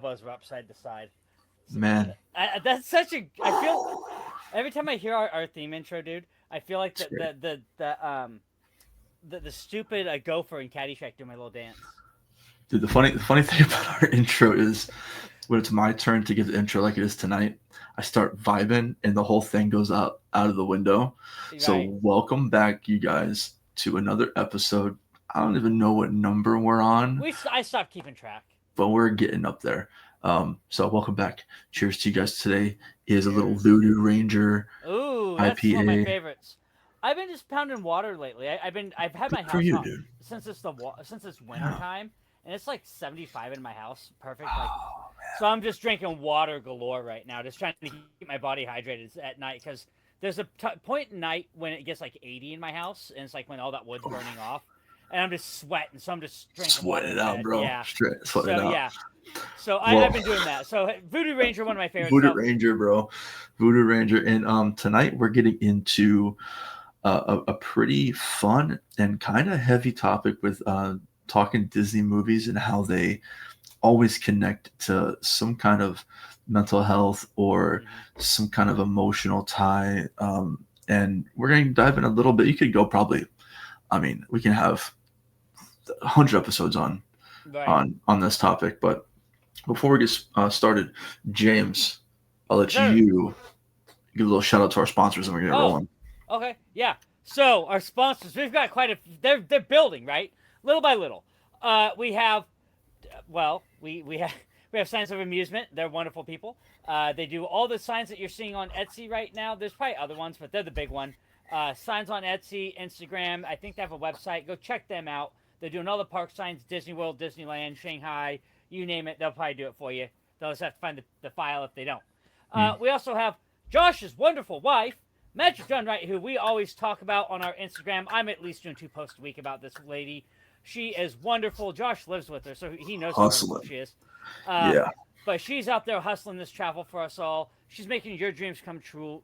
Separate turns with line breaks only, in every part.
elbows were upside the side. So,
Man,
that's such a. I feel every time I hear our theme intro, dude. I feel like
it's great.
the stupid gopher in Caddyshack do my little dance.
Dude, the funny thing about our intro is when it's my turn to give the intro like it is tonight, I start vibing and the whole thing goes out of the window.
Right.
So welcome back, you guys, to another episode. I don't even know what number we're on,
I stopped keeping track.
but we're getting up there. So welcome back. Cheers to you guys. Today is a little
Cheers.
Voodoo Ranger
Ooh, that's one of my
IPA.
favorites. I've been just pounding water lately. I've had my
Good for
house
you,
hot
dude.
since it's winter
Yeah.
time, and it's like 75 in my house. Perfect. Like, so I'm just drinking water galore right now, just trying to keep my body hydrated at night because there's a point in night when it gets like 80 in my house, and it's like when all that wood's burning off, and I'm just sweating. So I'm just drinking water
Sweat
in
it out,
bed.
bro.
Yeah.
Straight sweat it
So
out.
yeah. So
Well,
I've been doing that. So Voodoo Ranger, one of my favorites.
Voodoo
So
Ranger, bro. Voodoo Ranger. And tonight we're getting into a pretty fun and kind of heavy topic with talking Disney movies and how they always connect to some kind of mental health or some kind of emotional tie. And we're going to dive in a little bit. You could go probably, I mean, we can have 100 episodes
right.
on this topic. But before we get started, James, I'll let
Sir.
you give a little shout out to our sponsors and we're going to get
Oh,
rolling.
okay, yeah. So our sponsors, we've got quite a. They're building right, little by little. We have, well, we have we have Signs of Amusement. They're wonderful people. They do all the signs that you're seeing on Etsy right now. There's probably other ones, but they're the big one. Signs on Etsy, Instagram. I think they have a website. Go check them out. They're doing all the park signs: Disney World, Disneyland, Shanghai, you name it. They'll probably do it for you. They'll just have to find the file if they don't. We also have Josh's wonderful wife, Magic John Wright, who we always talk about on our Instagram. I'm at least doing 2 posts a week about this lady. She is wonderful. Josh lives with her, so he knows how wonderful
Hustling.
she is. Uh,
Yeah.
but she's out there hustling this travel for us all. She's making your dreams come true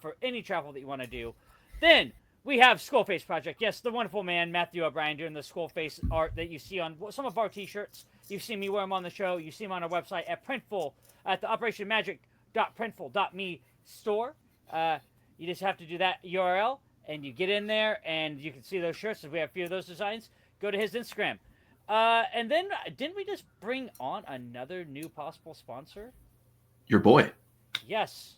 for any travel that you want to do. Then we have Skullface Project. Yes, the wonderful man, Matthew O'Brien, doing the Skullface art that you see on some of our t-shirts. You've seen me wear them on the show. You see them on our website at Printful, at the operationmagic.printful.me store. You just have to do that URL, and you get in there, and you can see those shirts. If we have a few of those designs, go to his Instagram. And then, didn't we just bring on another new possible sponsor?
Your boy.
Yes.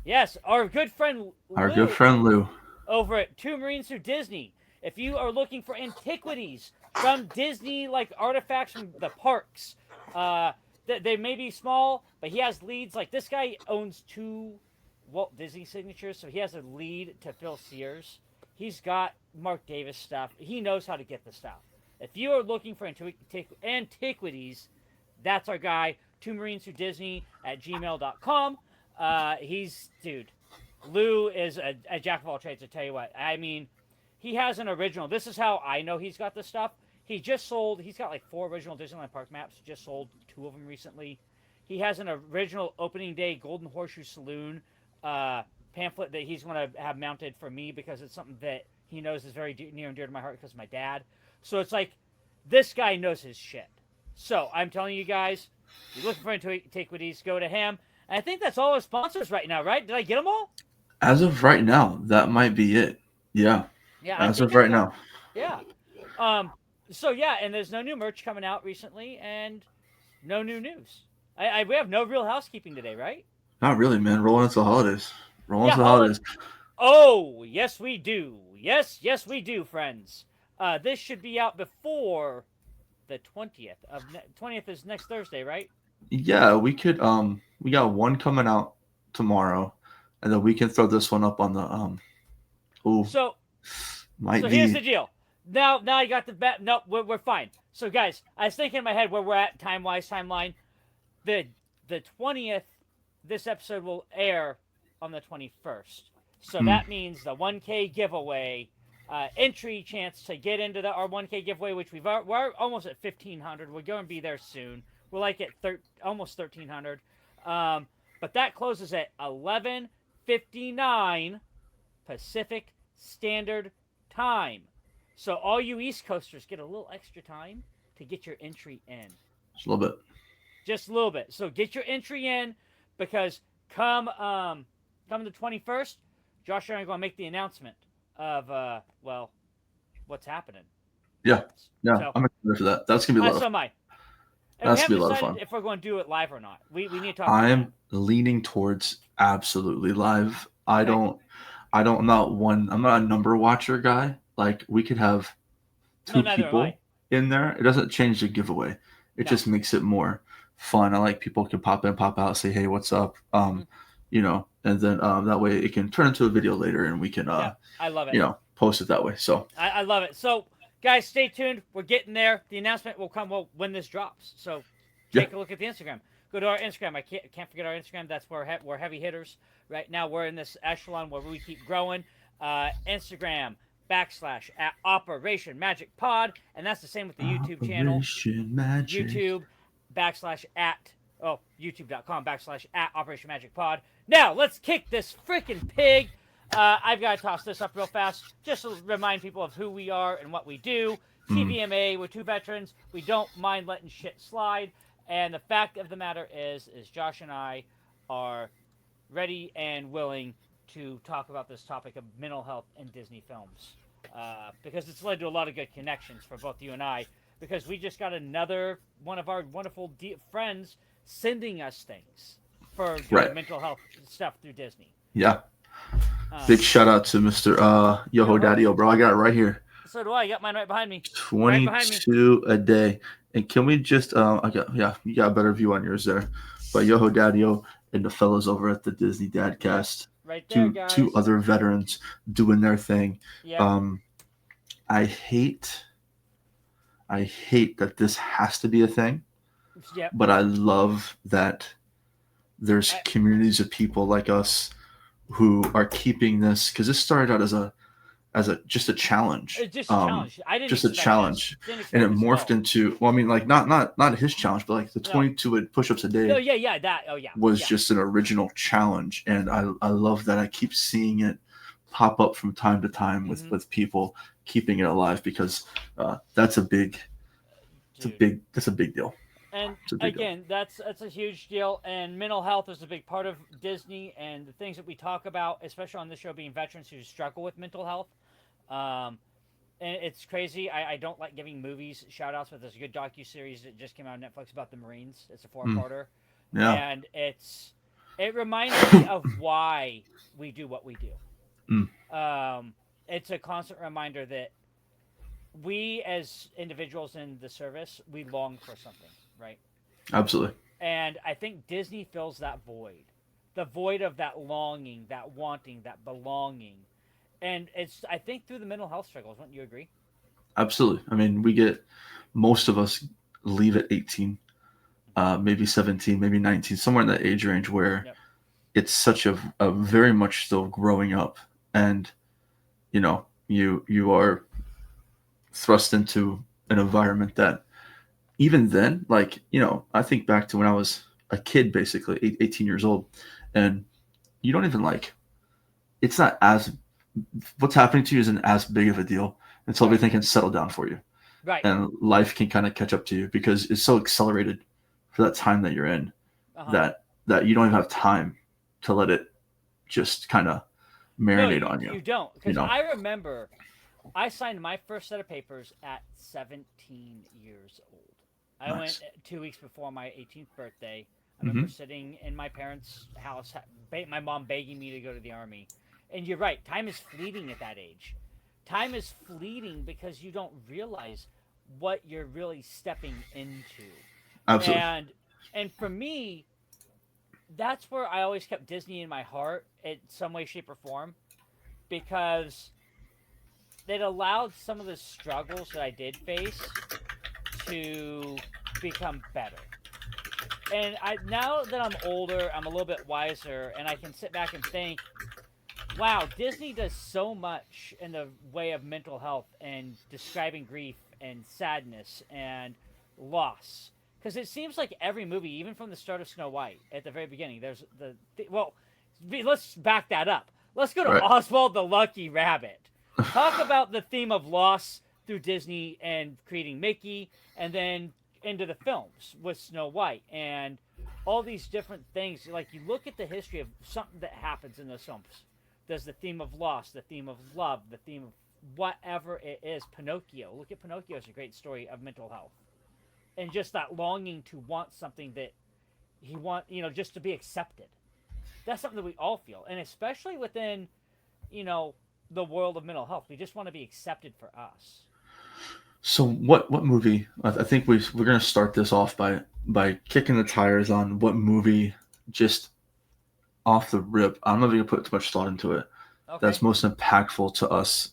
Yes, our good friend
Our good
Lou
friend Lou.
over at Two Marines Through Disney. If you are looking for antiquities from Disney, like artifacts from the parks, they may be small, but he has leads. Like this guy owns 2 Walt Disney signatures, so he has a lead to Phil Sears. He's got Mark Davis stuff. He knows how to get the stuff. If you are looking for antiquities, that's our guy, Two Marines Through Disney at gmail.com. Dude, Lou is a jack of all trades, I tell you what. I mean, he has an original. This is how I know he's got the stuff. He's got like 4 original Disneyland Park maps. He just sold 2 of them recently. He has an original opening day Golden Horseshoe Saloon pamphlet that he's going to have mounted for me because it's something that he knows is very near and dear to my heart because of my dad. So it's like, this guy knows his shit. So I'm telling you guys, if you're looking for antiquities, go to him. And I think that's all our sponsors right now, right? Did I get them all?
As of right now, that might be it. Yeah.
Yeah, I
As
think
of
I've
right
got.
now.
Yeah. So yeah, and there's no new merch coming out recently, and no new news. We have no real housekeeping today, right?
Not really, man. Rolling into the holidays. Rolling
Yeah.
into the holidays.
Oh, yes, we do. Yes, we do, friends. This should be out before the 20th. 20th is next Thursday, right?
Yeah, we could we got one coming out tomorrow, and then we can throw this one up on the oh
So
might
here's
be
the deal. Now I got the bet. No, we're fine. So guys, I was thinking in my head where we're at timeline. The 20th, this episode will air on the 21st. So that means the 1K giveaway entry chance to get into our 1K giveaway, which we're almost at 1,500. We're going to be there soon. We're like at almost 1,300. But that closes at 11:59 Pacific Standard Time. So all you East Coasters get a little extra time to get your entry in.
just a little bit.
just a little bit. So get your entry in, because come the 21st, Josh and I are going to make the announcement of well, what's happening.
Yeah, yeah,
So
I'm excited for that. That's gonna be a lot
so
of
am I. And we
that's gonna
haven't
be a lot of
decided
fun.
if we're going to do it live or not. We need to talk about that.
I'm leaning towards absolutely live. I
Okay.
don't I'm not a number watcher guy. Like we could have
No,
two
neither am I.
people in there. It doesn't change the giveaway. It
No.
just makes it more fun. I like people can pop in, pop out, say, "Hey, what's up?"
Mm-hmm.
And then that way it can turn into a video later, and we can
Yeah, I love it.
post it that way. So
I love it. So, guys, stay tuned. We're getting there. The announcement will come when this drops. So,
yeah,
take a look at the Instagram. Go to our Instagram. I can't forget our Instagram. That's where we're heavy hitters. Right now, we're in this echelon where we keep growing. Instagram / at Operation Magic Pod, and that's the same with the YouTube channel.
Operation Magic.
YouTube / at youtube.com / at Operation Magic Pod. Now let's kick this freaking pig. I've got to toss this up real fast just to remind people of who we are and what we do. TVMA, we're two veterans. We don't mind letting shit slide. And the fact of the matter is Josh and I are ready and willing to talk about this topic of mental health in Disney films. Because it's led to a lot of good connections for both you and I. Because we just got another one of our wonderful friends sending us things for doing mental health stuff through Disney.
Yeah. Big shout out to Mr. Yoho Daddy, bro. I got it right here.
So do I. I got mine right behind me.
22 a day. And can we just you got a better view on yours there. But Yoho Daddy and the fellas over at the Disney Dadcast.
Right there, guys.
Two other veterans doing their thing.
Yeah.
I hate that this has to be a thing.
Yep.
But I love that there's communities of people like us who are keeping this, because this started out as a just a challenge.
Just a challenge. I didn't
just a challenge, and it morphed into not his challenge, but like the 22 push-ups a day.
Oh yeah,
was just an original challenge, and I love that I keep seeing it pop up from time to time with people keeping it alive, because that's a big deal.
And again, that's a huge deal. And mental health is a big part of Disney, and the things that we talk about, especially on this show, being veterans who struggle with mental health. And it's crazy. I don't like giving movies shout outs, but there's a good docuseries that just came out on Netflix about the Marines. It's a 4-parter.
Yeah.
And it reminds me of why we do what we do. It's a constant reminder that we as individuals in the service, we long for something, right?
Absolutely.
And I think Disney fills that void. The void of that longing, that wanting, that belonging. And it's, I think, through the mental health struggles. Wouldn't you agree?
Absolutely. I mean, most of us leave at 18, maybe 17, maybe 19, somewhere in that age range where it's such a very much still growing up. And, you are thrust into an environment that even then, I think back to when I was a kid, basically 18 years old, and you don't even it's not as, what's happening to you isn't as big of a deal until everything can settle down for you.
Right.
And life can kind of catch up to you, because it's so accelerated for that time that you're in, that you don't even have time to let it just kind of marinate on you.
You don't. Because I remember I signed my first set of papers at 17 years old. I went 2 weeks before my 18th birthday. I remember sitting in my parents' house, my mom begging me to go to the Army. And you're right, time is fleeting at that age. Time is fleeting because you don't realize what you're really stepping into.
Absolutely.
And for me, that's where I always kept Disney in my heart in some way, shape, or form, because it allowed some of the struggles that I did face to become better. And now that I'm older, I'm a little bit wiser, and I can sit back and think, wow, Disney does so much in the way of mental health and describing grief and sadness and loss. Because it seems like every movie, even from the start of Snow White, at the very beginning, there's let's back that up. Let's go to Oswald the Lucky Rabbit. Talk about the theme of loss through Disney and creating Mickey, and then into the films with Snow White and all these different things. Like you look at the history of something that happens in those films. There's the theme of loss, the theme of love, the theme of whatever it is. Pinocchio. Look at Pinocchio as a great story of mental health and just that longing to want something that he want, just to be accepted. That's something that we all feel, and especially within, you know, the world of mental health, we just want to be accepted for us.
So what movie? I think we're gonna start this off by kicking the tires on what movie just off the rip. I'm not even gonna put too much thought into it. That's
Okay.
most impactful to us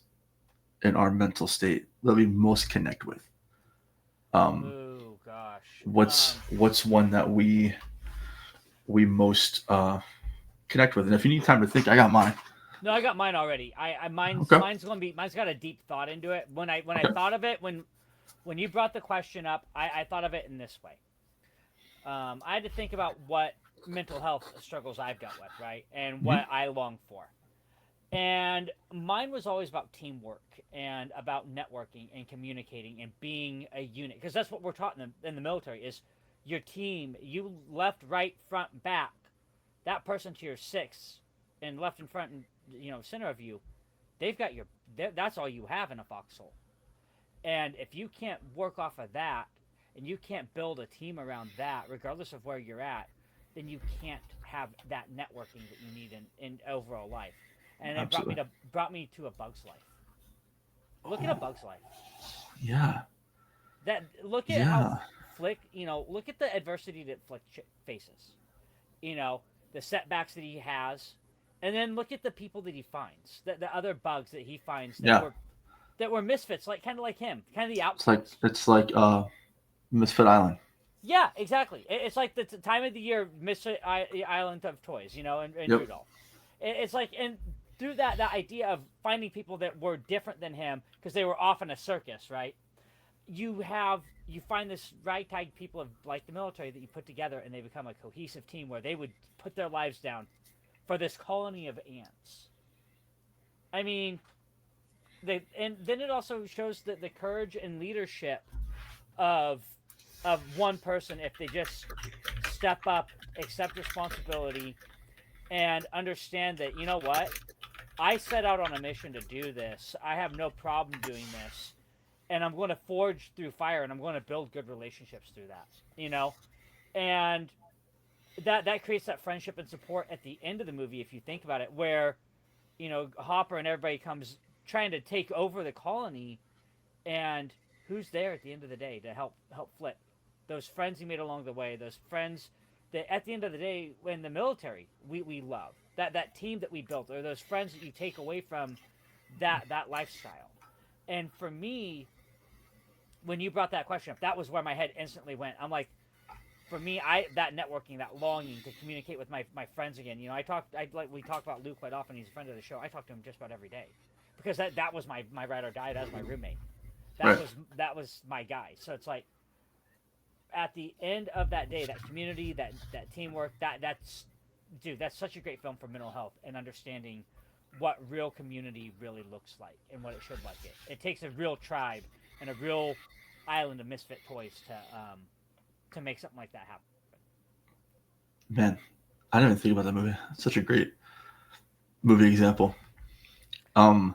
in our mental state that we most connect with. Um,
Oh gosh.
what's one that we most connect with? And if you need time to think, I got mine.
No, I got mine already. I mine's
Okay.
mine's got a deep thought into it. When I
Okay.
thought of it, when you brought the question up, I thought of it in this way. I had to think about what mental health struggles I've dealt with, right, and
Hmm.
what I long for. And mine was always about teamwork and about networking and communicating and being a unit, because that's what we're taught in the military is your team. You left, right, front, back. That person to your six and left in front and center of you, they've got your. That's all you have in a foxhole. And if you can't work off of that, and you can't build a team around that, regardless of where you're at, then you can't have that networking that you need in overall life. And it
Absolutely.
brought me to A Bug's Life. Look at A Bug's Life.
Yeah.
That look at how
Yeah.
Flick, look at the adversity that Flick faces. The setbacks that he has, and then look at the people that he finds, the other bugs that he finds
Yeah.
that were misfits, like kind of like him, kind of the
It's like
outcast.
it's like Misfit Island.
Yeah, exactly. It's like the time of the year, Mr. Island of Toys, and
Yep.
Rudolph. It's like, and through that idea of finding people that were different than him because they were off in a circus, right? You find this ragtag people of like the military that you put together, and they become a cohesive team where they would put their lives down for this colony of ants. I mean, and then it also shows that the courage and leadership of one person if they just step up, accept responsibility, and understand that what I set out on a mission to do this. I have no problem doing this, and I'm going to forge through fire, and I'm going to build good relationships through that. And that creates that friendship and support at the end of the movie if you think about it, where Hopper and everybody comes trying to take over the colony, and who's there at the end of the day to help Flip? Those friends he made along the way, those friends that at the end of the day, in the military, we love that team that we built, or those friends that you take away from that lifestyle. And for me, when you brought that question up, that was where my head instantly went. I'm like, for me, that networking, that longing to communicate with my friends again. We talk about Luke quite often. He's a friend of the show. I talk to him just about every day because that was my ride or die. That was my roommate. That
Right.
was that was my guy. So it's like at the end of that day, that community, that teamwork, that's such a great film for mental health and understanding what real community really looks like and what it should like. It takes a real tribe and a real island of misfit toys to make something like that happen.
Man, I didn't even think about that movie. It's such a great movie example. Um,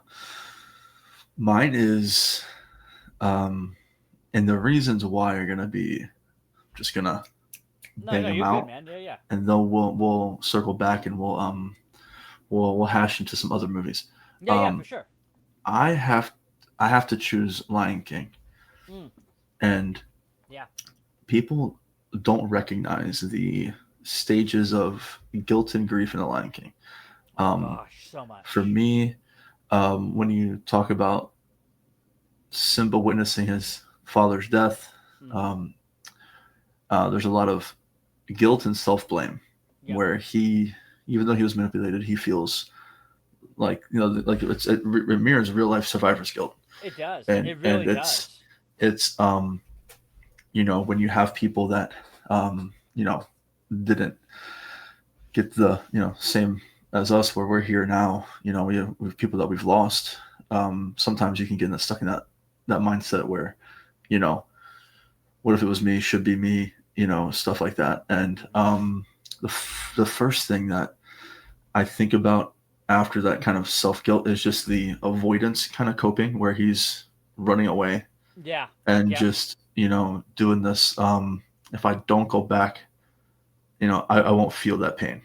Mine is, and the reasons why are gonna be just gonna
No,
bang
no,
them
you're good,
out,
man. Yeah, yeah,
and then we'll circle back and we'll hash into some other movies.
yeah, yeah, for
Um,
sure.
I have I have to choose Lion King,
Mm,
and
yeah.
people don't recognize the stages of guilt and grief in the Lion King.
Oh
Um,
gosh, so
for
much.
me, when you talk about Simba witnessing his father's death,
Mm,
um, there's a lot of guilt and self blame
yep,
where he, even though he was manipulated, he feels like like it mirrors real life survivor's guilt,
it does.
and
It
and
really does.
it's when you have people that didn't get the same as us where we're here now. We have people that we've lost. Sometimes you can get stuck in that mindset where you know what if it was me, should be me, stuff like that. And the first thing that I think about after that kind of self guilt is just the avoidance kind of coping, where he's running away
Yeah.
and
Yep.
just doing this. If I don't go back, I won't feel that pain.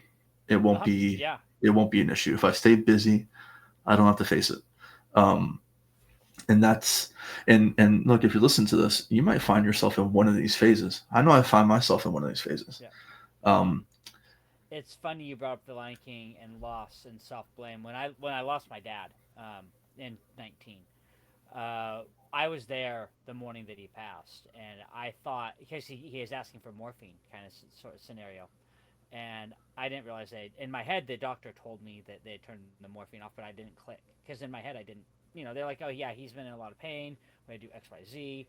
It won't be
Yeah.
it won't be an issue. If I stay busy, I don't have to face it. Um, and that's and look, if you listen to this, you might find yourself in one of these phases. I know I find myself in one of these phases.
Yeah.
Um,
It's funny you brought up the Lion King and loss and self blame. When I lost my dad in 19, uh, I was there the morning that he passed, and I thought because he was asking for morphine kind of sort of scenario, and I didn't realize that in my head the doctor told me that they had turned the morphine off, but I didn't click because in my head I didn't. They're like, oh yeah, he's been in a lot of pain. We're gonna do X, Y, Z.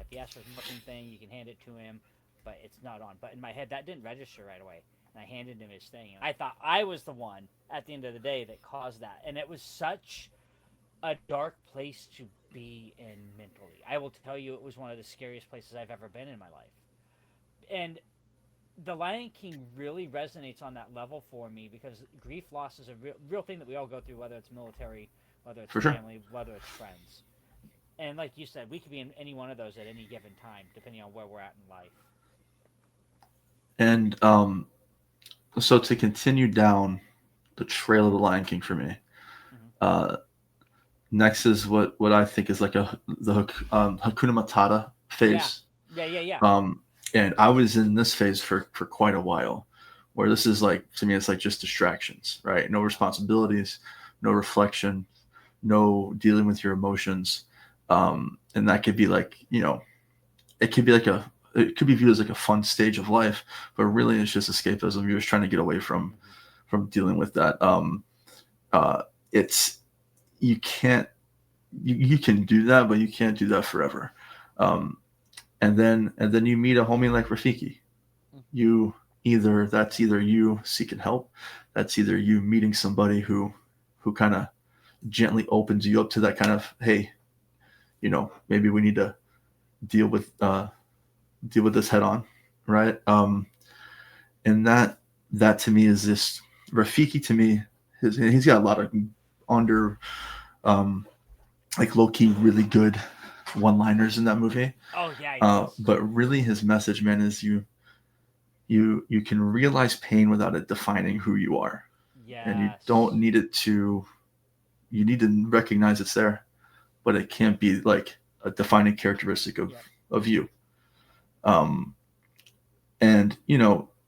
If he asks for a morphine thing, you can hand it to him, but it's not on. But in my head that didn't register right away, and I handed him his thing. And I thought I was the one at the end of the day that caused that, and it was such a dark place to be in mentally. I will tell you, it was one of the scariest places I've ever been in my life. And the Lion King really resonates on that level for me because grief loss is a real thing that we all go through, whether it's military, whether it's
for sure.
family, whether it's friends. And like you said, we could be in any one of those at any given time, depending on where we're at in life.
And so to continue down the trail of the Lion King for me,
Mm-hmm.
uh, next is what I think is like the Hakuna Matata phase.
Yeah.
Um, and I was in this phase for quite a while, where this is like, to me, it's like just distractions, right? No responsibilities, no reflection, no dealing with your emotions. And that could be like, it could be like it could be viewed as like a fun stage of life, but really it's just escapism. You're just trying to get away from dealing with that. It's you can't you can do that, but you can't do that forever. Um, and then you meet a homie like Rafiki. You that's either you seeking help, that's either you meeting somebody who kind of gently opens you up to that kind of, hey, maybe we need to deal with this head on, right? And that to me is this Rafiki. To me, he's got a lot of under like low key really good one liners in that movie.
Oh yeah, he does.
But really, his message, man, is you can realize pain without it defining who you are, and you don't
Yes.
need it to. You need to recognize it's there, but it can't be like a defining characteristic of
Yep.
of you. Um, and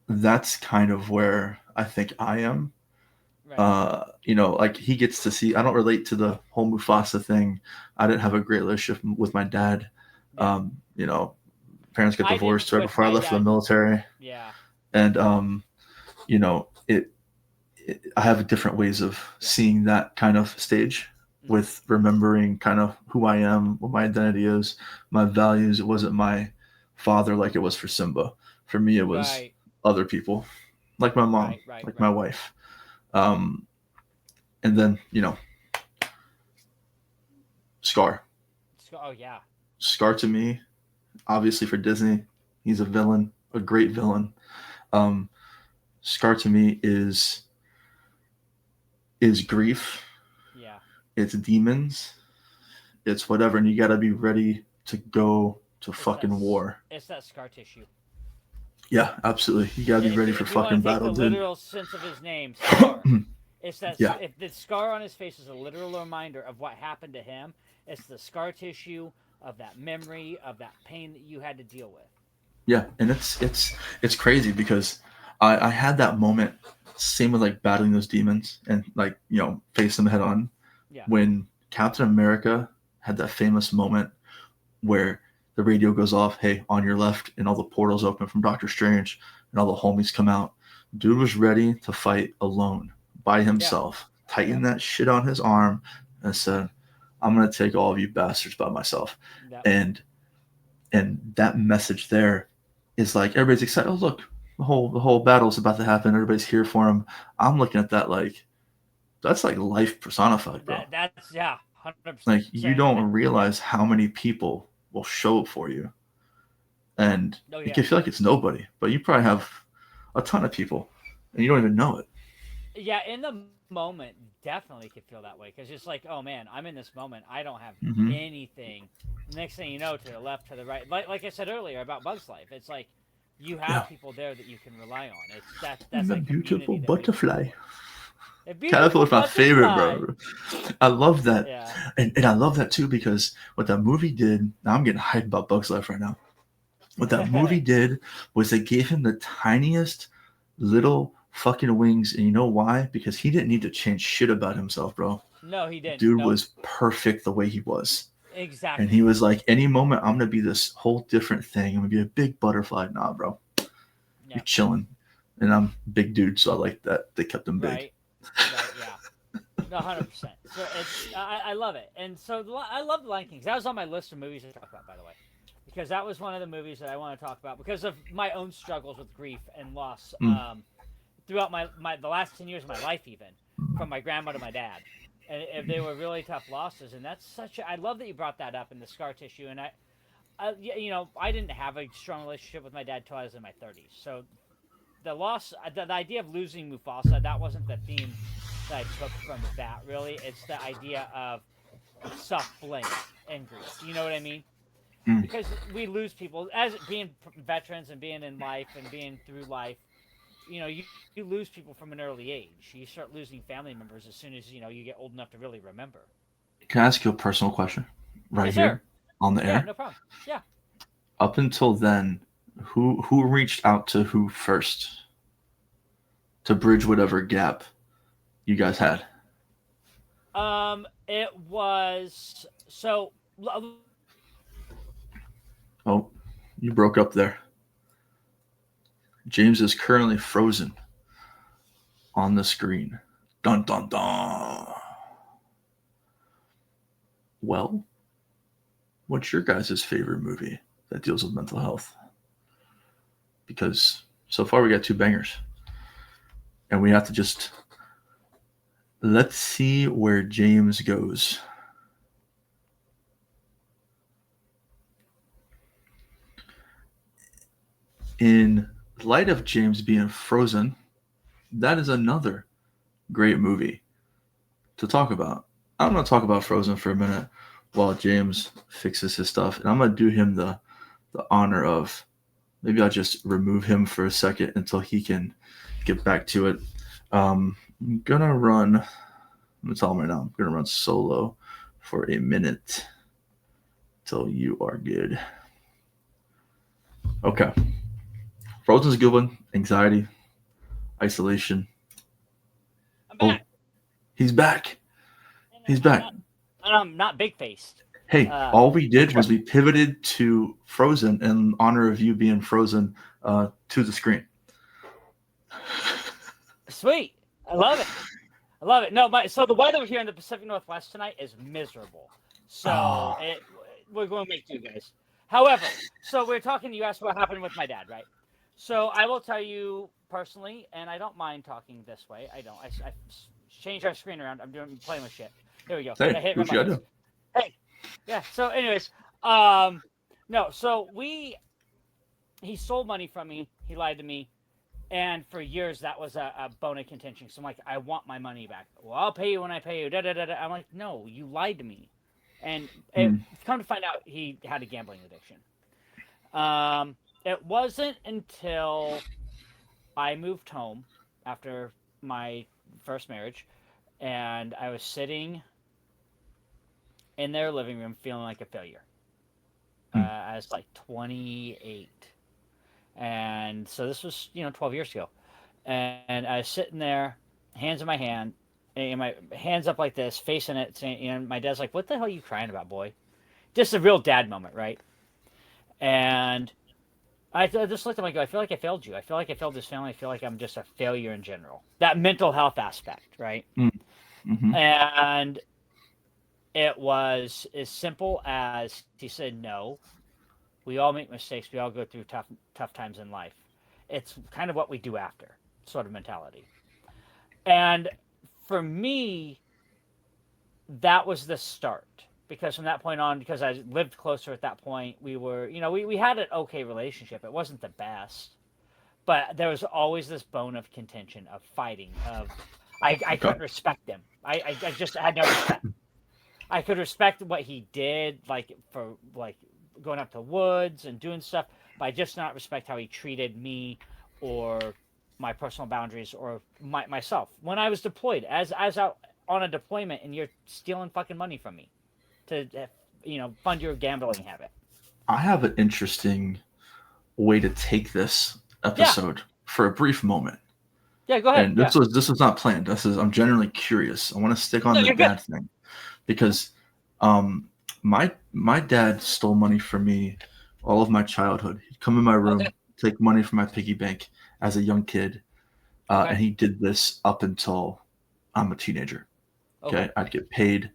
that's kind of where I think I am.
Right.
Like he gets to see. I don't relate to the whole Mufasa thing. I didn't have a great relationship with my dad.
Yeah.
Parents got
I didn't
divorced right
with
before I
my
left for the
dad.
military,
Yeah.
and I have different ways of
Yeah.
seeing that kind of stage,
Mm-hmm.
with remembering kind of who I am, what my identity is, my values. It wasn't my father like it was for Simba. For me, it was
Right.
other people, like my mom, like my
Right.
wife. Um, and then Scar.
Oh yeah.
Scar to me, obviously for Disney, he's a villain, a great villain. Um, Scar to me is grief.
Yeah.
It's demons. It's whatever, and you got to be ready to go to
It's that.
fucking war.
It's that scar tissue.
Yeah, absolutely. You got to be ready for
If you want
fucking
to take
battle,
the
dude.
literal sense of his name, scar. It's that
Yeah,
if the scar on his face is a literal reminder of what happened to him, it's the scar tissue of that memory of that pain that you had to deal with.
yeah, and it's crazy because I had that moment, same with like battling those demons and like face them head on,
Yeah.
when Captain America had that famous moment where the radio goes off, hey, on your left, and all the portals open from Doctor Strange, and all the homies come out. Dude was ready to fight alone, by
Yeah.
himself, tightened that shit on his arm, and said, I'm going to take all of you bastards by myself.
Yep.
And that message there is like, everybody's excited. Oh, look, the whole battle's about to happen. Everybody's here for him. I'm looking at that like, that's like life personified, bro.
That's yeah, 100%.
Like, you don't realize how many people will show up for you, and
Oh
it
yeah.
can feel like it's nobody, but you probably have a ton of people, and you don't even know it.
Yeah, in the moment, definitely could feel that way because it's like, oh man, I'm in this moment. I don't have
Mm-hmm.
anything. The next thing you know, to the left, to the right, like I said earlier about Bugs Life, it's like you
Yeah.
have people there that you can rely on. It's that's
And the
that
beautiful
community that we look
butterfly.
for. A beautiful
California's my favorite,
butterfly.
bro. I love that.
Yeah.
And I love that too because what that movie did, now I'm getting hyped about Bugs Life right now. What that movie did was they gave him the tiniest little fucking wings. And you know why? Because he didn't need to change shit about himself, bro.
No, he didn't.
Dude
Nope.
was perfect the way he was. And he
Exactly.
was like, any moment I'm gonna be this whole different thing. I'm gonna be a big butterfly. Nah, bro. You're
Yeah.
chilling. And I'm a big dude, so I like that. They kept him big.
Right. Right. Yeah. No, 100%. So I love it, and so I love the Lion King. That was on my list of movies to talk about, by the way, because that was one of the movies that I want to talk about because of my own struggles with grief and loss
Mm.
throughout the last 10 years of my life, even from my grandma to my dad, and if they were really tough losses, and that's I love that you brought that up in the scar tissue, and I didn't have a strong relationship with my dad till I was in my 30s, so the loss, the idea of losing Mufasa, that wasn't the theme that I took from that. Really, it's the idea of self blame and grief. You know what I mean?
Mm.
Because we lose people as being veterans and being in life and being through life. You lose people from an early age. You start losing family members as soon as you get old enough to really remember.
Can I ask you a personal question right
Yes, sir.
here on the
Yeah,
air?
no problem. Yeah.
Up until then, who reached out to who first to bridge whatever gap you guys had?
It was so.
Oh, you broke up there. James is currently frozen on the screen. Dun dun dun. Well, what's your guys' favorite movie that deals with mental health? Because so far we got two bangers, and we have to just let's see where James goes. In light of James being frozen, that is another great movie to talk about. I'm going to talk about Frozen for a minute while James fixes his stuff, and I'm going to do him the honor of maybe I'll just remove him for a second until he can get back to it. I'm gonna run. I'm gonna tell him right now. I'm gonna run solo for a minute till you are good. Okay. Frozen's a good one. Anxiety, isolation.
I'm
Oh,
back.
he's back. He's back.
I'm not big faced.
Hey, all we did was
Trust
we pivoted to Frozen in honor of you being frozen to the screen.
Sweet. I love it. I love it. No, so the weather here in the Pacific Northwest tonight is miserable. So
Oh,
we're going to make do, guys. However, so we're talking. You asked what happened with my dad, right? So I will tell you personally, and I don't mind talking this way. I don't. I changed our screen around. I'm playing with shit. Here we go. I
hey,
hit my
what you gotta
buttons.
do?
Hey, yeah. So, anyways, no. So he stole money from me. He lied to me. And for years, that was a bone of contention. So I'm like, I want my money back. Well, I'll pay you when I pay you. Da, da, da, da. I'm like, no, you lied to me. And
Hmm.
come to find out, he had a gambling addiction. It wasn't until I moved home after my first marriage, and I was sitting in their living room feeling like a failure.
Hmm.
I was like 28. And so this was, 12 years ago. And I was sitting there, hands in my hand, and my hands up like this, facing it, saying, my dad's like, "What the hell are you crying about, boy?" Just a real dad moment, right? And I just looked at him and go, "I feel like I failed you. I feel like I failed this family. I feel like I'm just a failure in general." That mental health aspect, right?
Mm-hmm.
And it was as simple as he said, "No, we all make mistakes. We all go through tough times in life. It's kind of what we do after, sort of mentality." And for me, that was the start because from that point on, because I lived closer at that point, we were, we had an okay relationship. It wasn't the best, but there was always this bone of contention, of fighting, of I
Okay.
couldn't respect him. I just had no respect. I could respect what he did, like for like going up to woods and doing stuff, but I just not respect how he treated me or my personal boundaries or myself when I was deployed as out on a deployment and you're stealing fucking money from me to fund your gambling habit.
I have an interesting way to take this
Yeah,
episode for a brief moment.
yeah. Go ahead.
And
Yeah.
this was not planned. I'm genuinely curious. I want to stick on
No,
the
you're good.
dad thing because um my dad stole money from me all of my childhood. He'd come in my
Okay.
room, take money from my piggy bank as a young kid,
Okay.
and he did this up until I'm a teenager.
Okay.
Okay, I'd get paid,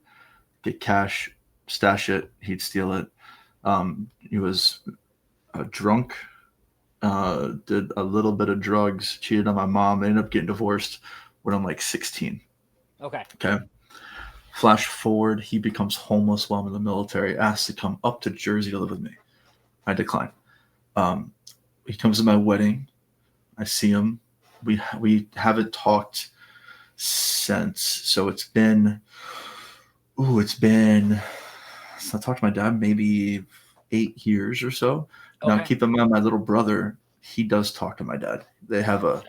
get cash, stash it. He'd steal it. He was drunk, did a little bit of drugs, cheated on my mom, ended up getting divorced when I'm like 16.
Okay.
Okay. Flash forward, he becomes homeless while I'm in the military, asks to come up to Jersey to live with me. I decline. Um, he comes to my wedding. I see him. We haven't talked since. So it's been so I talked to my dad maybe 8 years or so. Now
Okay.
keep in mind my little brother, he does talk to my dad. They have a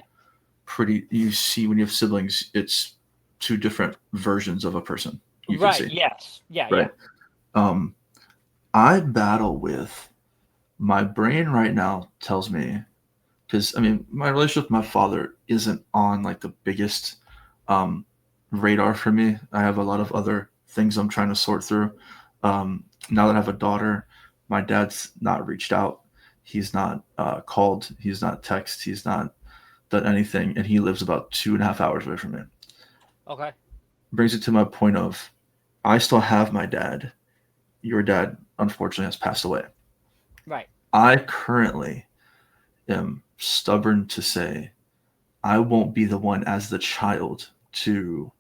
pretty you see when you have siblings, it's two different versions of a person you can
Right.
see.
Yes. Yeah. Yeah.
Right. Um I battle with my brain right now tells me because I mean my relationship with my father isn't on like the biggest um, radar for me. I have a lot of other things I'm trying to sort through. Now that I have a daughter, my dad's not reached out. He's not called. He's not texted. He's not done anything, and he lives about 2.5 hours away from me.
Okay.
Brings it to my point of I still have my dad. Your dad, unfortunately, has passed away.
Right.
I currently am stubborn to say I won't be the one as the child to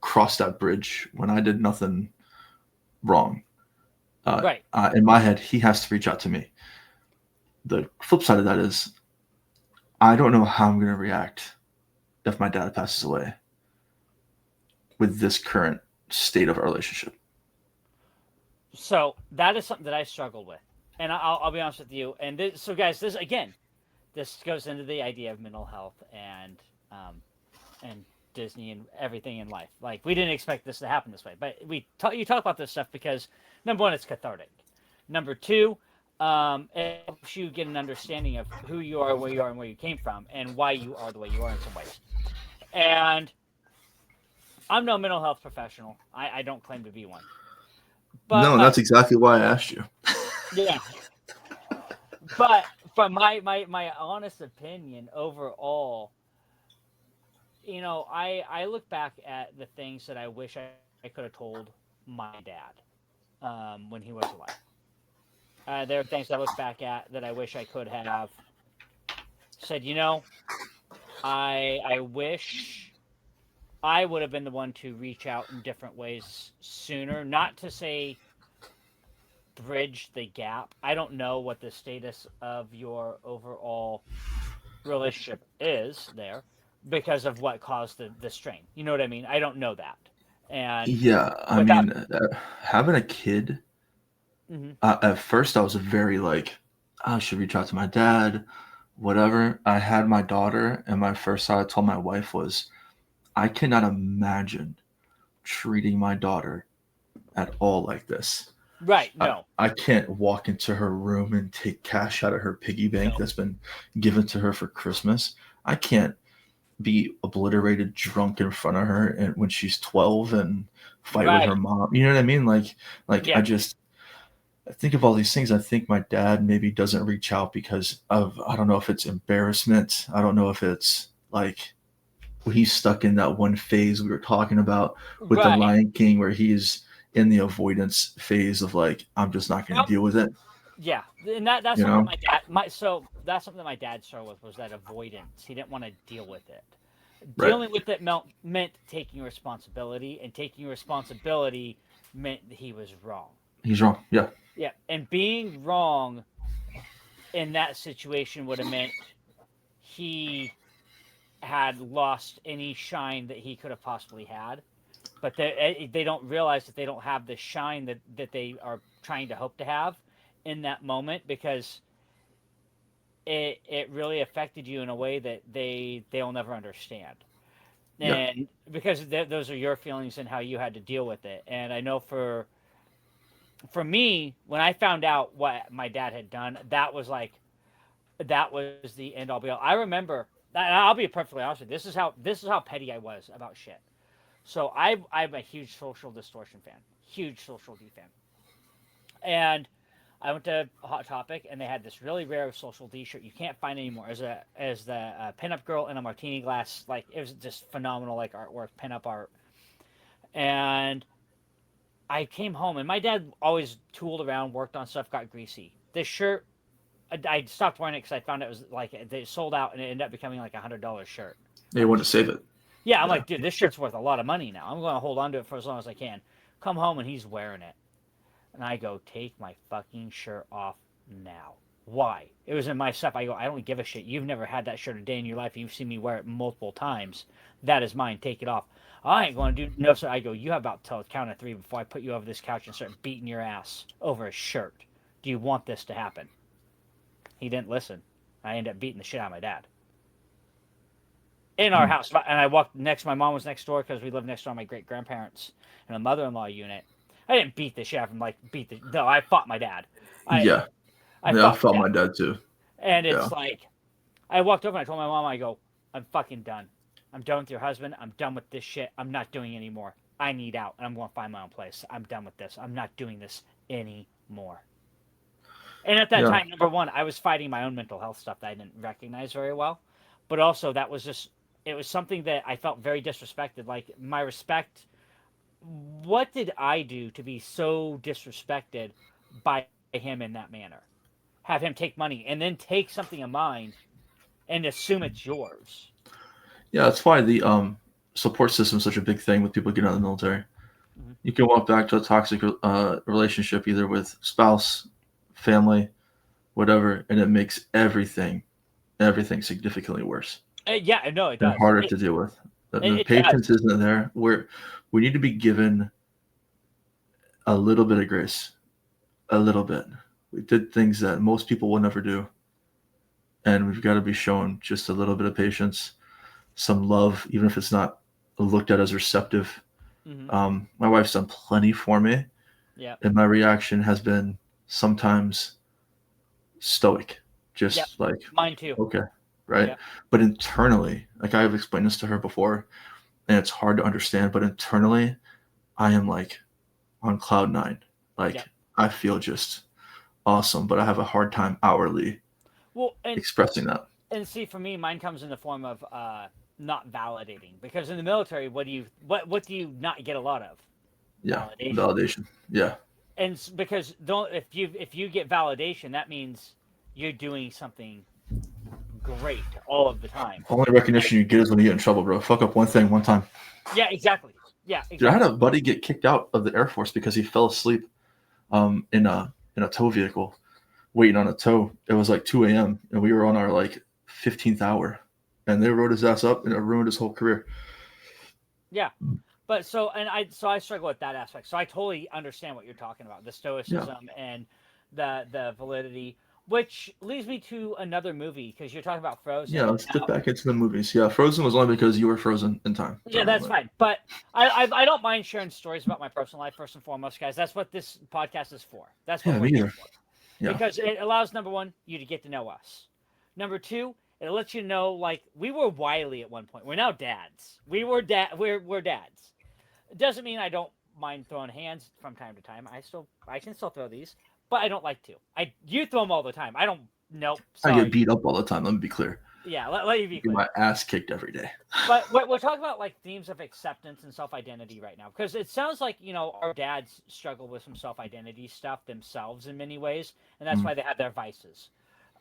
cross that bridge when I did nothing wrong.
Right.
In my head, he has to reach out to me. The flip side of that is I don't know how I'm going to react if my dad passes away with this current state of our relationship.
So that is something that I struggled with, and I'll be honest with you. And so, guys, this goes into the idea of mental health and Disney and everything in life. Like we didn't expect this to happen this way, but you talk about this stuff because number one, it's cathartic. Number two, it helps you get an understanding of who you are, where you are, and where you came from, and why you are the way you are in some ways. And I'm no mental health professional. I don't claim to be one,
No,
but
and that's exactly why I asked you.
yeah. But from my honest opinion overall, I look back at the things that I wish I could have told my dad when he was alive. There are things I look back at that I wish I could have said. I wish I would have been the one to reach out in different ways sooner. Not to say bridge the gap. I don't know what the status of your overall relationship is there because of what caused the strain. You know what I mean? I don't know that. And
Yeah, I
without
mean, having a kid,
mhm.
at first I was very like, I should reach out to my dad, whatever. I had my daughter, and my first thought I told my wife was, I cannot imagine treating my daughter at all like this.
Right, no.
I can't walk into her room and take cash out of her piggy bank
No.
that's been given to her for Christmas. I can't be obliterated drunk in front of her and when she's 12 and fight with her
Right.
mom. You know what I mean? Like
Yeah.
I think of all these things. I think my dad maybe doesn't reach out because of I don't know if it's embarrassment. I don't know if it's like he's stuck in that one phase we were talking about with the
Right.
Lion King where he's in the avoidance phase of like I'm just not going to
Yep.
deal with it.
Yeah. And that's
You
something that
know?
my dad my so that's something that my dad struggled with was that avoidance. He didn't want to deal with it.
Right.
Dealing with it meant taking responsibility and taking responsibility meant that he was wrong.
He's wrong. Yeah.
Yeah, and being wrong in that situation would have meant he had lost any shine that he could have possibly had. But they don't realize that they don't have the shine that they are trying to hope to have in that moment, because it really affected you in a way that they'll never understand.
Yeah.
And because those are your feelings and how you had to deal with it. And I know for me, when I found out what my dad had done, that was the end all be all. I remember, and I'll be perfectly honest with you, this is how petty I was about shit. So I'm a huge Social Distortion fan, huge Social D fan, and I went to Hot Topic and they had this really rare Social D shirt you can't find anymore. As the pinup girl in a martini glass, like it was just phenomenal, like artwork, pinup art. And I came home and my dad always tooled around, worked on stuff, got greasy. This shirt, I stopped wearing it because I found it was like they sold out and it ended up becoming like $100 shirt.
They want to save it.
Yeah, I'm
Yeah.
like, dude, this shirt's worth a lot of money now. I'm going to hold on to it for as long as I can. Come home and he's wearing it. And I go, take my fucking shirt off now. Why? It was in my stuff. I go, I don't give a shit. You've never had that shirt a day in your life. You've seen me wear it multiple times. That is mine. Take it off. I ain't going to do no, sir. I go, you have about till count of 3 before I put you over this couch and start beating your ass over a shirt. Do you want this to happen? He didn't listen. I ended up beating the shit out of my dad. In our house. And I walked next, my mom was next door because we lived next door to my great grandparents and a mother-in-law unit. I didn't beat the shit out of him, like no, I fought my dad.
Yeah.
I
I felt
my
my dad too.
And it's
Yeah.
like, I walked over and I told my mom, I go, I'm fucking done. I'm done with your husband. I'm done with this shit. I'm not doing it anymore. I need out and I'm going to find my own place. I'm done with this. I'm not doing this anymore. And at that
Yeah.
time, number one, I was fighting my own mental health stuff that I didn't recognize very well. But also, that was just, it was something that I felt very disrespected. Like, my respect, what did I do to be so disrespected by him in that manner? Have him take money and then take something of mine and assume it's yours.
Yeah, that's why the support system is such a big thing with people getting out of the military.
Mhm.
You can walk back to a toxic relationship, either with spouse, family, whatever, and it makes everything significantly worse
Yeah, no, it
and
does.
harder to deal with. The
It
patience
does.
isn't there. We need to be given a little bit of grace, a little bit. We did things that most people will never do, and we've got to be shown just a little bit of patience, some love, even if it's not looked at as receptive.
Hmm.
My wife's done plenty for me,
Yeah.
and my reaction has been sometimes stoic,
Yep.
just like,
Mine too.
okay, right?
Yep.
But internally, like I've explained this to her before, and it's hard to understand, but internally, I am like on cloud nine. Like
Yep.
I feel just awesome, but I have a hard time outwardly
Well,
expressing that.
and see, for me, mine comes in the form of not validating, because in the military, what do you not get a lot of?
Yeah,
Validation.
validation. Yeah,
And because don't if you get validation, that means you're doing something great all of the time.
only recognition you get is when you get in trouble, bro. Fuck up one thing one time.
Yeah, exactly. Yeah,
Dude, I had
exactly.
a buddy get kicked out of the Air Force because he fell asleep in a tow vehicle, waiting on a tow. It was like 2 a.m. and we were on our like 15th hour, and they wrote his ass up, and it ruined his whole career.
Yeah. But I struggle with that aspect. So I totally understand what you're talking about, the
Yeah,
stoicism and the validity, which leads me to another movie, because you're talking about
yeah.
Frozen.
Let's dip
Now,
back into the movies. Yeah, Frozen was only because you were frozen in time for
yeah,
a
that's
moment.
fine. But I don't mind sharing stories about my personal life first and foremost, guys. That's what this podcast is for. That's what
Yeah,
we're
me
here
either.
for.
Yeah,
Because it allows, number one, you to get to know us. Number two, it lets you know, like, we were wily at one point. We're now dads. We're dads. It doesn't mean I don't mind throwing hands from time to time. I can still throw these, but I don't like to. You throw them all the time. I don't. Nope.
I get
Sorry.
beat up all the time. Let me be clear.
Yeah. Let you
I
be
get
clear.
my ass kicked every day.
But we're talking about like themes of acceptance and self-identity right now, because it sounds like our dads struggle with some self-identity stuff themselves in many ways, and that's
Mm.
why they have their vices.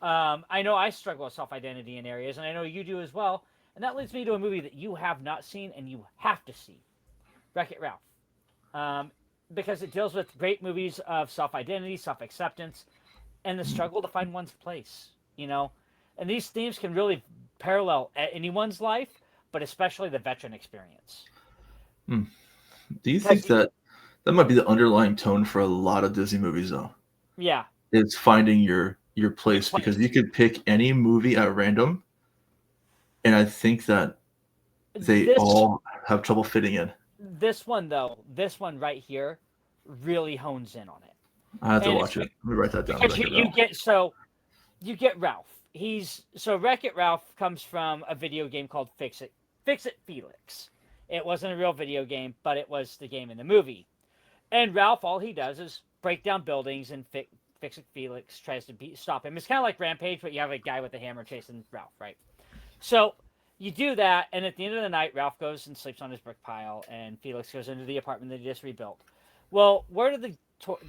I know I struggle with self-identity in areas, and I know you do as well. And that leads me to a movie that you have not seen and you have to see. Wreck-It Ralph. Um, because it deals with great movies of self-identity, self-acceptance, and the struggle to find one's place. You know, and these themes can really parallel anyone's life, but especially the veteran experience.
Hmm. Do you think
Because
that might be the underlying tone for a lot of Disney movies, though?
yeah,
It's finding your
your
place because you
place.
could pick any movie at random, and I think that they
This
all have trouble fitting in.
this one though, this one right here, really hones in on it,
I have to
and it's
watch it. Let me write that down.
because
Wreck-It
you
Ralph.
get you get Ralph. He's so Wreck-It Ralph comes from a video game called Fix It Felix. It wasn't a real video game, but it was the game in the movie. And Ralph, all he does is break down buildings, and Fix It Felix tries to stop him. It's kind of like Rampage, but you have a guy with a hammer chasing Ralph, right? So you do that, and at the end of the night, Ralph goes and sleeps on his brick pile, and Felix goes into the apartment that he just rebuilt. Well, where the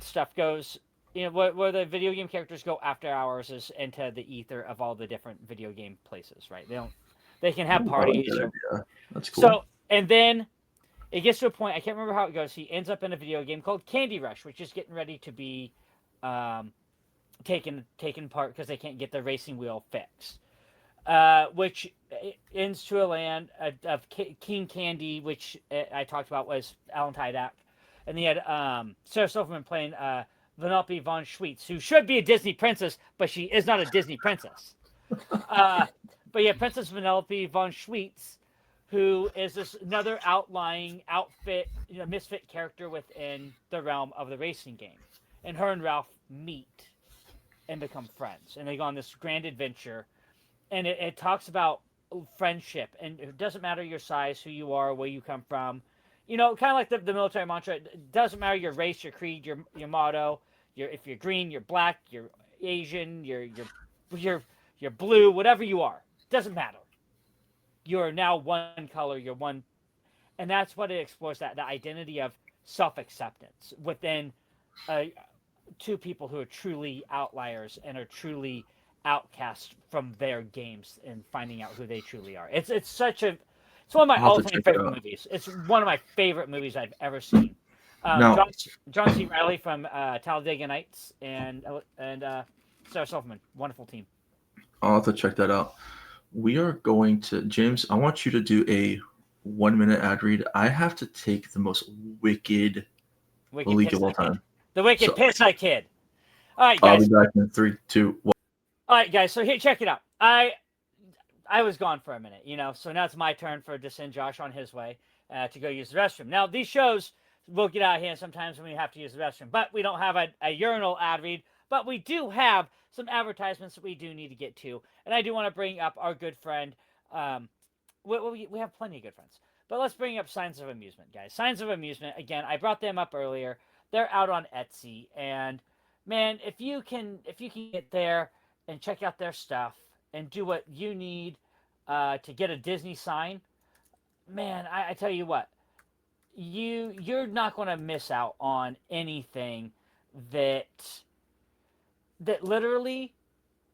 stuff goes, you know, where the video game characters go after hours is into the ether of all the different video game places, right? They can have
Ooh, I like
parties,
that
or
idea. That's cool.
so, and then it gets to a point, I can't remember how it goes. He ends up in a video game called Candy Rush, which is getting ready to be um, taken apart because they can't get the racing wheel fixed. Which ends to a land of King Candy, which I talked about was Alan Tudyk, and he had Sarah Silverman playing Vanellope von Schweetz, who should be a Disney princess, but she is not a Disney princess. Uh, but yeah, Princess Vanellope von Schweetz, who is this another outlying outfit, you know, misfit character within the realm of the racing game, and her and Ralph meet and become friends, and they go on this grand adventure, and it talks about friendship, and it doesn't matter your size, who you are, where you come from, you know, kind of like the military mantra. It doesn't matter your race, your creed, your motto. If you're green, you're black, you're Asian, you're blue, whatever you are, doesn't matter. You're now one color. You're one, and that's what it explores, that the identity of self acceptance within uh, two people who are truly outliers and are truly outcast from their games, and finding out who they truly are. It's one of my
I'll have
all
to
time
check it
favorite
out.
movies. It's one of my favorite movies I've ever seen.
Now,
John C. Riley from Talladega Nights, and Sarah Silverman, wonderful team.
I'll have to check that out. We are going to James. I want you to do a 1 minute ad read. I have to take the most wicked
Wicked
leak of
Piss
all
Eye Kid.
time.
The Wicked
So
Piss Eye Kid. All right,
I'll be
guys.
back in 3, 2, 1.
All right, guys. So here, check it out. I was gone for a minute, you know, so now it's my turn to send Josh on his way to go use the restroom. Now, these shows will get out of hand sometimes when we have to use the restroom, but we don't have a urinal ad read, but we do have some advertisements that we do need to get to. And I do want to bring up our good friend. Um, we have plenty of good friends, but let's bring up Signs of Amusement, guys. Signs of Amusement, again, I brought them up earlier. They're out on Etsy, and man, if you can get there and check out their stuff and do what you need to get a Disney sign, man, I tell you what, you're not going to miss out on anything that literally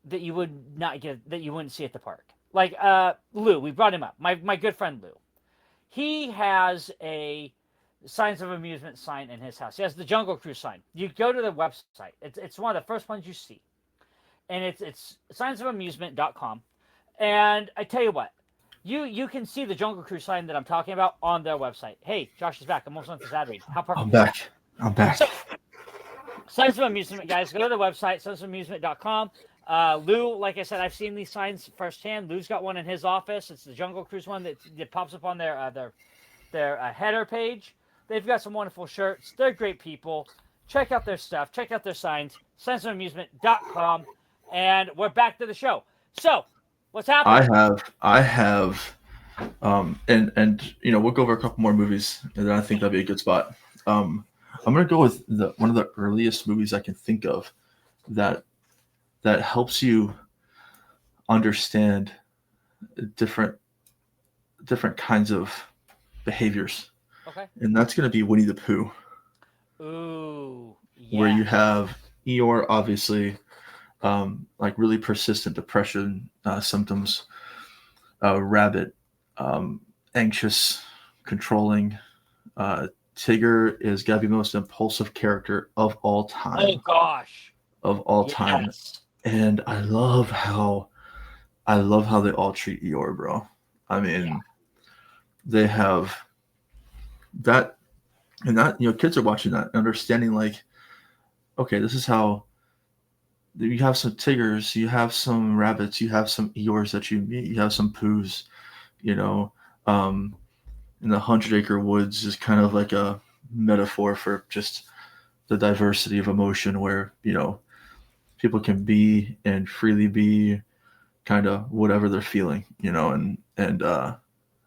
that you would not get, that you wouldn't see at the park. Like Lou, we brought him up. My good friend Lou. He has a Signs of Amusement sign in his house. He has the Jungle Cruise sign. You go to the website. It's one of the first ones you see, and it's signsofamusement.com. And I tell you what, you can see the Jungle Cruise sign that I'm talking about on their website. Hey, Josh is back. I'm almost on this ad read. How perfect
I'm
is that?
back. I'm back.
So, Signs of Amusement, guys. Go to the website, signsofamusement.com. Lou, like I said, I've seen these signs firsthand. Lou's got one in his office. It's the Jungle Cruise one that pops up on their header page. They've got some wonderful shirts. They're great people. Check out their stuff. Check out their signs. Signsofamusement.com. And we're back to the show. So, what's happening?
I have, and you know, we'll go over a couple more movies, and then I think that'd be a good spot. I'm gonna go with one of the earliest movies I can think of that helps you understand different kinds of behaviors,
Okay.
and that's gonna be Winnie the Pooh,
Ooh,
where you
yeah.
have Eeyore, obviously, like really persistent depression symptoms, Rabbit, anxious, controlling, Tigger is gotta be the most impulsive character of all
Oh
time.
gosh.
Of all time.
Yes.
And I love how they all treat Eeyore, bro. I
Yeah.
mean, they have that, and that, kids are watching that, understanding like, okay, this is how you have some Tiggers, you have some rabbits, you have some Eeyores that you meet, you have some Poos, you know. Um, and the Hundred Acre Woods is kind of like a metaphor for just the diversity of emotion, where people can be and freely be kind of whatever they're feeling, and I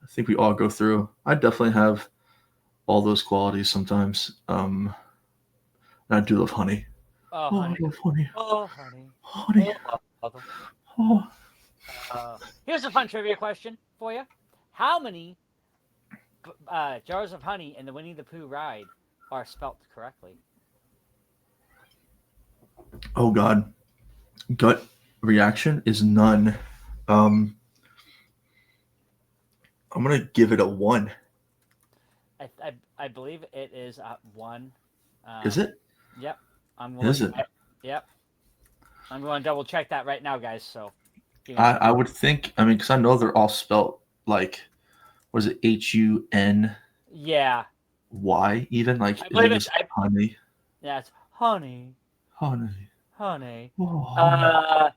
think we all go through. I definitely have all those qualities sometimes. And I do love honey.
Oh,
Oh, I
honey.
love honey.
Oh, honey.
Honey.
Oh, love.
Oh.
Here's a fun trivia question for you. How many jars of honey in the Winnie the Pooh ride are spelt correctly?
Oh God. Gut reaction is none. Um, I'm gonna give it a 1.
I believe it is one.
Is it?
Yep. I'm
Is
looking
it?
at. Yep. I'm going to double check that right now, guys. So.
I would think. I mean, because I know they're all spelt like, was it HUNY?
Yeah.
Even like,
I
is it
believe
just honey?
yeah, it's honey.
Honey.
Honey.
Oh, honey.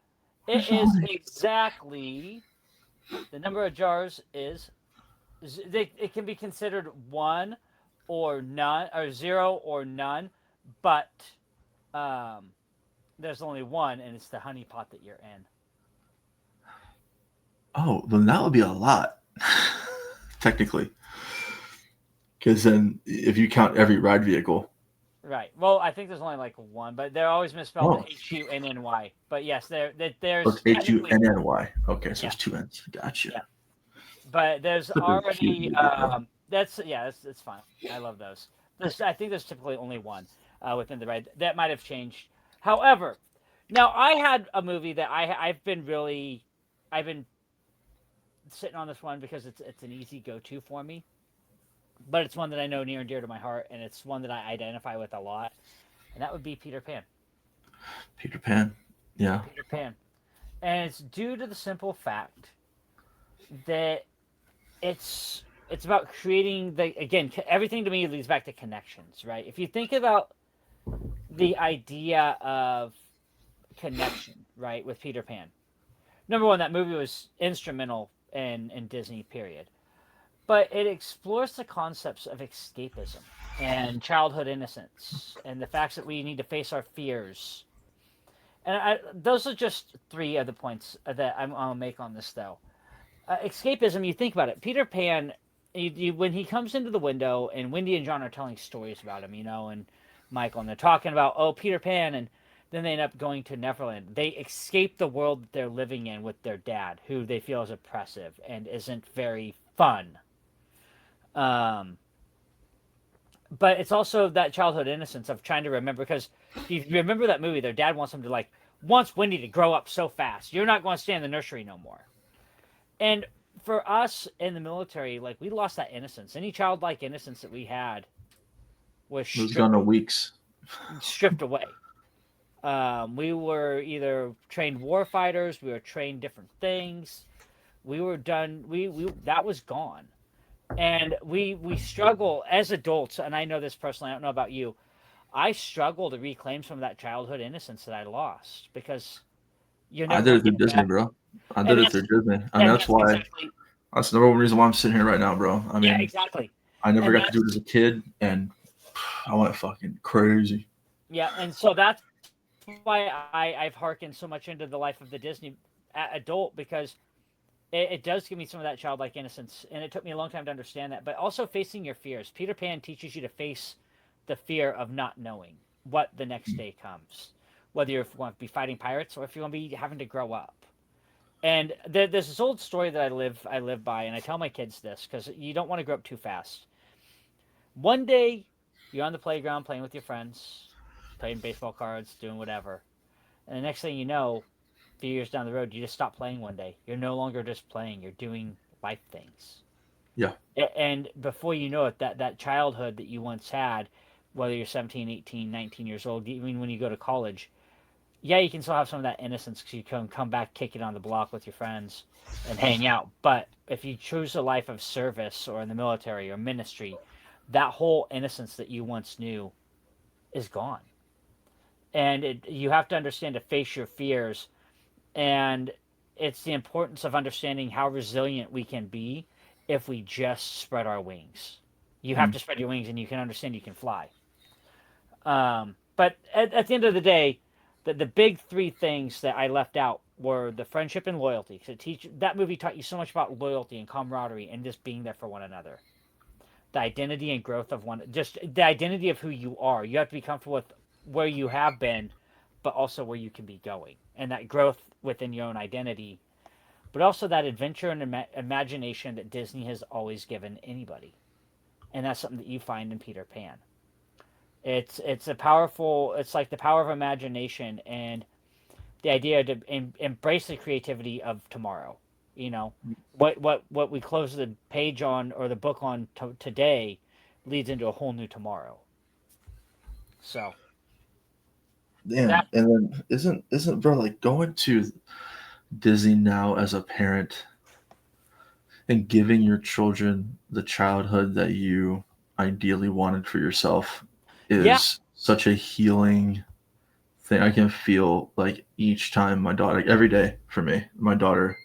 It is exactly the number of jars is it can be considered one or none or zero or none, but um, there's only one, and it's the honey pot that you're in.
Oh, then that would be a lot, technically. Because then, if you count every ride vehicle,
Right. Well, I think there's only like one, but they're always misspelled HUNNY. But yes, there's
it's HUNNY. Okay, so
yeah,
it's 2 N's. Gotcha.
yeah. But there's already that's fine. I love those. I think there's typically only one within the ride. That might have changed. However, now I had a movie that I've been sitting on this one because it's an easy go to for me, but it's one that I know near and dear to my heart, and it's one that I identify with a lot, and that would be Peter Pan.
Peter Pan. Yeah.
Peter Pan, and it's due to the simple fact that it's about creating everything to me leads back to connections, right? If you think about the idea of connection, right, with Peter Pan, number one, that movie was instrumental in Disney, period. But it explores the concepts of escapism and childhood innocence and the facts that we need to face our fears. And those are just three of the points that I'll make on this, though. Escapism, you think about it. Peter Pan, when he comes into the window, and Wendy and John are telling stories about him, and Michael, and they're talking about, oh, Peter Pan, and then they end up going to Neverland. They escape the world that they're living in with their dad, who they feel is oppressive and isn't very fun. But it's also that childhood innocence of trying to remember, because if you remember that movie, their dad wants wants Wendy to grow up so fast. You're not going to stay in the nursery no more. And for us in the military, like, we lost that innocence. Any childlike innocence that we had was
gone to weeks.
stripped away. We were either trained war fighters, we were trained different things. We were done. We that was gone. And we struggle as adults, and I know this personally, I don't know about you. I struggle to reclaim some of that childhood innocence that I lost, because you're never
I did
going
it through
to get
Disney,
back.
bro. I did it through Disney. I mean, that's
That's
why.
exactly.
That's the number one reason why I'm sitting here right now, bro. I mean,
Yeah, exactly.
I never
And
got to do it as a kid, and I went fucking crazy.
Yeah, and so that's why I've hearkened so much into the life of the Disney adult, because it does give me some of that childlike innocence, and it took me a long time to understand that. But also facing your fears. Peter Pan teaches you to face the fear of not knowing what the next day comes, whether you want to be fighting pirates or if you want to be having to grow up. And there's this old story that I live by, and I tell my kids this because you don't want to grow up too fast. One day, you're on the playground playing with your friends, playing baseball cards, doing whatever, and the next thing you know, a few years down the road, you just stop playing one day. You're no longer just playing, you're doing life things.
Yeah.
And before you know it, that childhood that you once had, whether you're 17, 18, 19 years old, even when you go to college, yeah, you can still have some of that innocence because you can come back, kick it on the block with your friends and hang out. But if you choose a life of service or in the military or ministry, that whole innocence that you once knew is gone. And you have to understand to face your fears. And it's the importance of understanding how resilient we can be if we just spread our wings. You have
Mm.
to spread your wings and you can understand you can fly. But at the end of the day, the big three things that I left out were the friendship and loyalty. So that movie taught you so much about loyalty and camaraderie and just being there for one another. The identity and growth of one, just the identity of who you are. You have to be comfortable with where you have been, but also where you can be going, and that growth within your own identity. But also that adventure and imagination that Disney has always given anybody, and that's something that you find in Peter Pan. It's a powerful. It's like the power of imagination and the idea to embrace the creativity of tomorrow. You know, what we close the page on or the book on today leads into a whole new tomorrow. So
Damn.
that
And then isn't bro, like going to Disney now as a parent and giving your children the childhood that you ideally wanted for yourself
yeah,
is such a healing thing. I can feel like each time my daughter, like every day for me, my daughter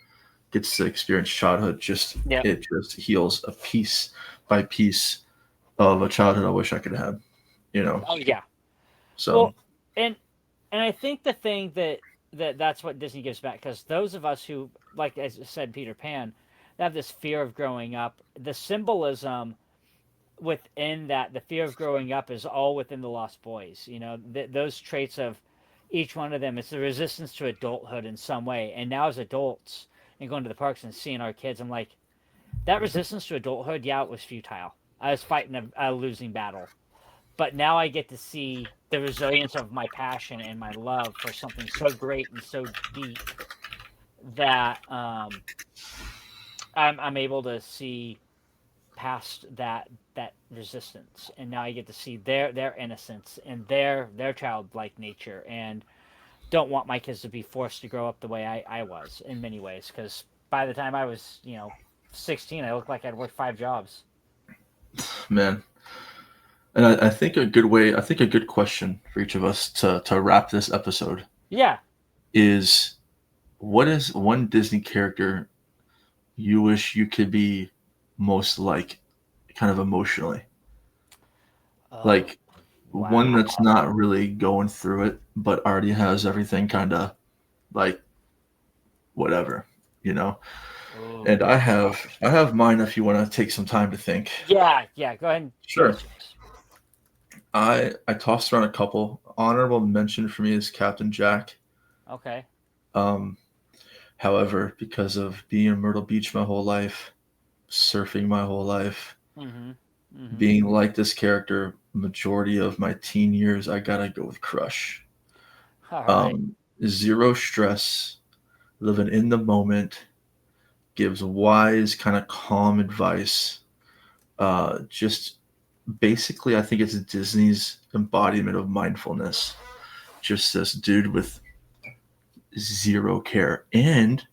gets to experience childhood, just
yeah,
it just heals a piece by piece of a childhood I wish I could have, you know.
oh yeah.
So
Well, and I think the thing that's what Disney gives back because those of us who like as I said Peter Pan, they have this fear of growing up. The symbolism within that, the fear of growing up, is all within the Lost Boys. You know, those traits of each one of them. It's the resistance to adulthood in some way. And now as adults and going to the parks and seeing our kids, I'm like, that resistance to adulthood. Yeah, it was futile. I was fighting a losing battle, but now I get to see the resilience of my passion and my love for something so great and so deep that I'm able to see past that resistance, and now I get to see their innocence and their childlike nature, and don't want my kids to be forced to grow up the way I was in many ways because by the time I was 16, I looked like I'd worked 5 jobs.
man, and I think a good way, I think a good question for each of us to wrap this episode
Yeah.
is, what is one Disney character you wish you could be most like, kind of emotionally?
Oh,
Like one
wow.
that's not really going through it, but already has everything kind of like whatever, you know?
Oh,
And
good.
I have mine if you want to take some time to think.
Yeah, yeah, go ahead and give
Sure.
us yours.
I tossed around a couple. Honorable mention for me is Captain Jack.
Okay.
Um, However, because of being in Myrtle Beach my whole life, surfing my whole life,
Mm-hmm. Mm-hmm.
being like this character majority of my teen years, I gotta go with Crush.
All right.
Zero stress, living in the moment, gives wise, kind of calm advice. Just basically, I think it's Disney's embodiment of mindfulness. Just this dude with zero care, and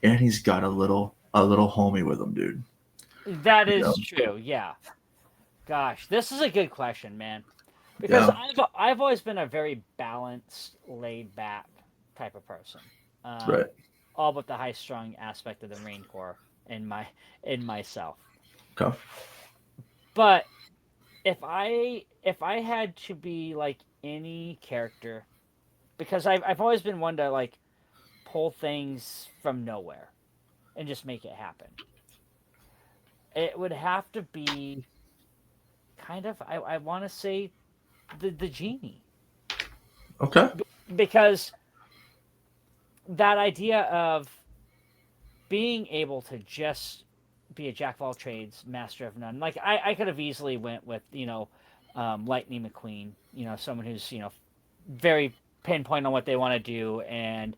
he's got a little homie with him, dude.
That
You know?
is true. Yeah. Gosh, this is a good question, man. Because
Yeah,
I've always been a very balanced, laid back type of person.
right.
All but the high strung aspect of the Marine Corps in myself.
Okay.
But if I had to be like any character, because I've always been one to like pull things from nowhere and just make it happen. It would have to be kind of I want to say the genie
Okay.
because that idea of being able to just be a jack of all trades, master of none. Like I could have easily went with Lightning McQueen, someone who's very pinpoint on what they want to do, and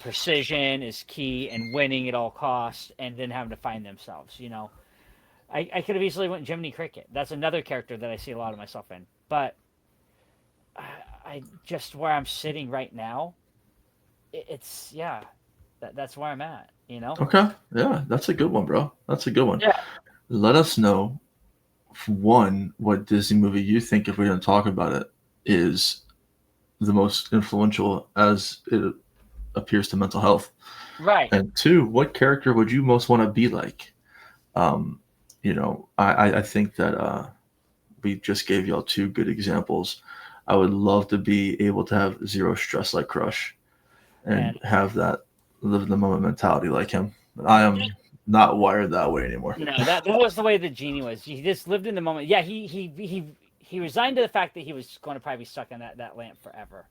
precision is key, and winning at all costs, and then having to find themselves. I could have easily went Jiminy Cricket. That's another character that I see a lot of myself in. But I just where I'm sitting right now, it's that's where I'm at. You know?
Okay. Yeah, that's a good one, bro. That's a good one.
Yeah.
Let us know, one, what Disney movie you think, if we're going to talk about it, is the most influential as it appears to mental health.
Right.
And two, what character would you most want to be like? I think that we just gave y'all two good examples. I would love to be able to have zero stress like Crush and have that live in the moment mentality like him. But I am not wired that way anymore.
No, that was the way that Genie was. He just lived in the moment. Yeah, he resigned to the fact that he was going to probably be stuck in that lamp forever.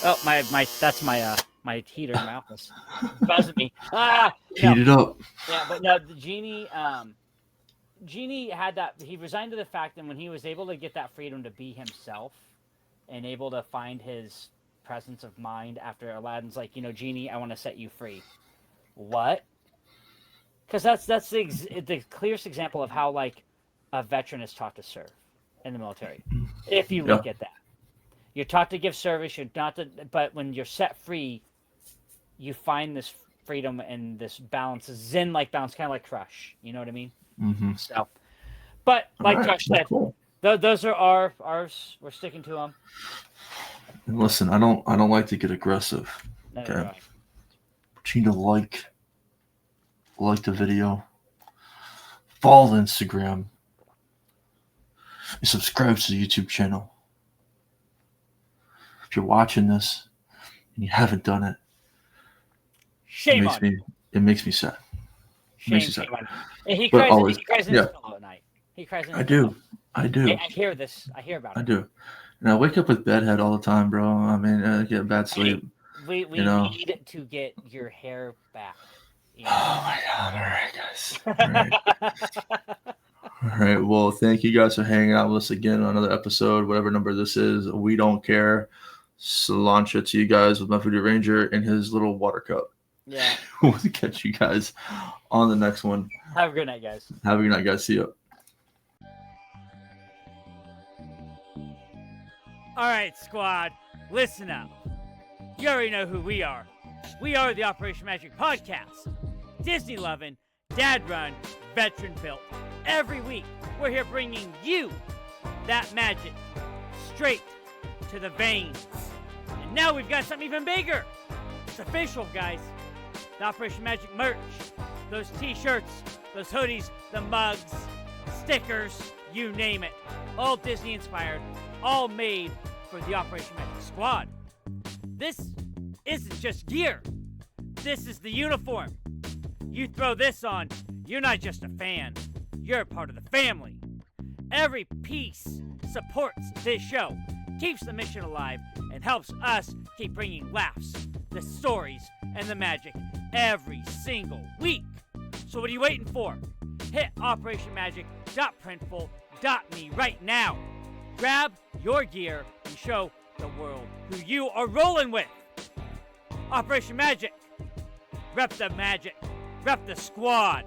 Oh, that's my heater in my office. Buzzing me.
Heat it up.
Yeah, but no, the Genie had that. He resigned to the fact that when he was able to get that freedom to be himself and able to find his presence of mind after Aladdin's like, Genie, I want to set you free. What? Because that's the clearest example of how like a veteran is taught to serve in the military. If you look at that, you're taught to give service. You're not to, but when you're set free, you find this freedom and this balance, zen-like balance, kind of like Crush. You know what I mean?
Mm-hmm.
So, but like Crush said,
cool.
Those are ours. We're sticking to them.
And listen, I don't like to get aggressive.
No,
Okay,
right.
but you need to like the video, follow the Instagram, and subscribe to the YouTube channel. If you're watching this and you haven't done it,
Shame on you.
It makes me sad.
Shame on you. He cries in his pillow at night. He cries in his pillow.
I do.
I hear this. I hear about it.
I do. And I wake up with bedhead all the time, bro. I mean, I get bad sleep.
We need to get your hair back.
Oh my God. All right, guys. All right. All right. Well, thank you guys for hanging out with us again on another episode, whatever number this is. We don't care. Cilantro to you guys with my Voodoo Ranger in his little water cup.
Yeah.
We'll catch you guys on the next one.
Have a good night, guys.
Have a good night, guys. See you.
All right, squad. Listen up. You already know who we are. We are the Operation Magic Podcast. Disney loving, dad run, veteran built. Every week, we're here bringing you that magic straight to the veins. And now we've got something even bigger. It's official, guys. The Operation Magic merch. Those t-shirts, those hoodies, the mugs, stickers, you name it. All Disney inspired, all made for the Operation Magic squad. This isn't just gear. This is the uniform. You throw this on, you're not just a fan. You're a part of the family. Every piece supports this show, keeps the mission alive, and helps us keep bringing laughs, the stories, and the magic every single week. So what are you waiting for? Hit operationmagic.printful.me right now. Grab your gear and show the world who you are rolling with. Operation Magic. Rep the magic. Rep the squad.